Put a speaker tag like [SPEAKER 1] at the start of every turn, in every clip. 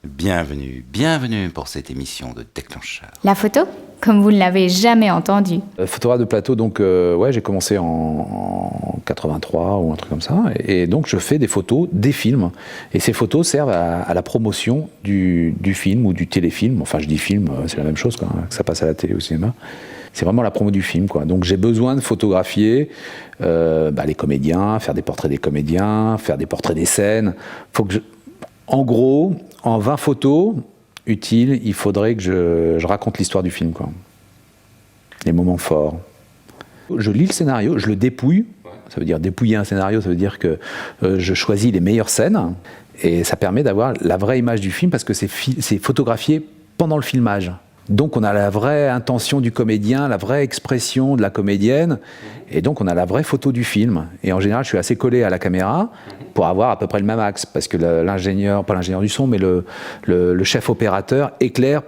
[SPEAKER 1] Bienvenue pour cette émission de Déclencheur.
[SPEAKER 2] La photo, comme vous ne l'avez jamais entendu.
[SPEAKER 3] Photographe de plateau, donc ouais, j'ai commencé en 83 ou un truc comme ça, et donc je fais des photos, des films, et ces photos servent à la promotion du film ou du téléfilm. Enfin, je dis film, c'est la même chose, quoi, que ça passe à la télé, au cinéma. C'est vraiment la promo du film, quoi. Donc j'ai besoin de photographier les comédiens, faire des portraits des comédiens, faire des portraits des scènes. En gros, en 20 photos utiles, il faudrait que je raconte l'histoire du film, quoi. Les moments forts. Je lis le scénario, je le dépouille. Ça veut dire dépouiller un scénario, ça veut dire que je choisis les meilleures scènes, et ça permet d'avoir la vraie image du film parce que c'est photographié pendant le filmage. Donc on a la vraie intention du comédien, la vraie expression de la comédienne, et donc on a la vraie photo du film. Et en général, je suis assez collé à la caméra pour avoir à peu près le même axe, parce que l'ingénieur, pas l'ingénieur du son, mais le chef opérateur éclaire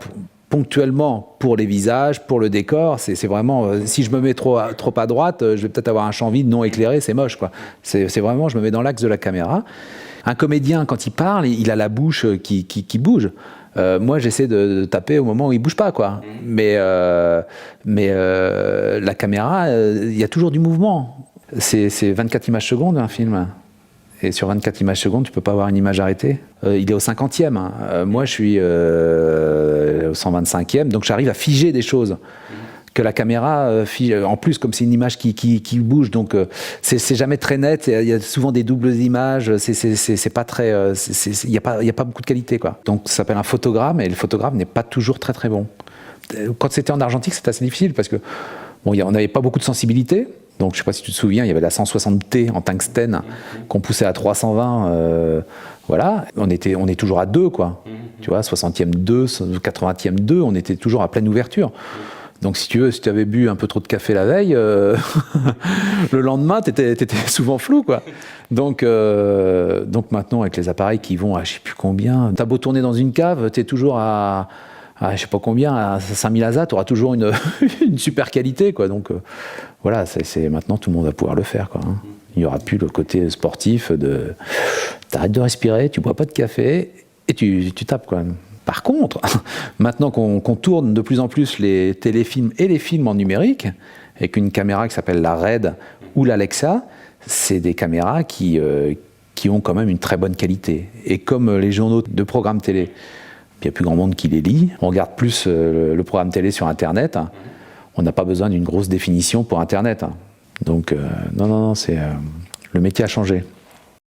[SPEAKER 3] ponctuellement pour les visages, pour le décor. C'est vraiment, si je me mets trop à droite, je vais peut-être avoir un champ vide non éclairé, c'est moche, quoi. C'est vraiment, je me mets dans l'axe de la caméra. Un comédien, quand il parle, il a la bouche qui bouge. Moi, j'essaie de taper au moment où il bouge pas, quoi. Mais la caméra, il y a toujours du mouvement. C'est 24 images secondes, un film. Et sur 24 images secondes, tu peux pas avoir une image arrêtée. Il est au 50e. Moi, je suis au 125e. Donc, j'arrive à figer des choses que la caméra fige. En plus, comme c'est une image qui bouge, donc c'est jamais très net. Il y a souvent des doubles images. C'est pas très. Il y a pas beaucoup de qualité, quoi. Donc, ça s'appelle un photogramme, et le photogramme n'est pas toujours très très bon. Quand c'était en argentique, c'était assez difficile parce que on n'avait pas beaucoup de sensibilité. Donc, je sais pas si tu te souviens, il y avait la 160T en tungstène qu'on poussait à 320. Voilà, on est toujours à 2, quoi. Tu vois, 60e 2, 80e 2, on était toujours à pleine ouverture. Donc, si tu avais bu un peu trop de café la veille, le lendemain, t'étais souvent flou, quoi. Donc maintenant, avec les appareils qui vont à je sais plus combien, t'as beau tourner dans une cave, t'es toujours à je sais pas combien, à 5000 ASA, t'auras toujours une super qualité, quoi. Donc voilà, maintenant tout le monde va pouvoir le faire, quoi. Il n'y aura plus le côté sportif de t'arrêtes de respirer, tu bois pas de café et tu tapes, quoi. Par contre, maintenant qu'on tourne de plus en plus les téléfilms et les films en numérique, avec une caméra qui s'appelle la RED ou l'Alexa, c'est des caméras qui ont quand même une très bonne qualité. Et comme les journaux de programmes télé, il n'y a plus grand monde qui les lit, on regarde plus le programme télé sur Internet, on n'a pas besoin d'une grosse définition pour Internet. Donc non, le métier a changé.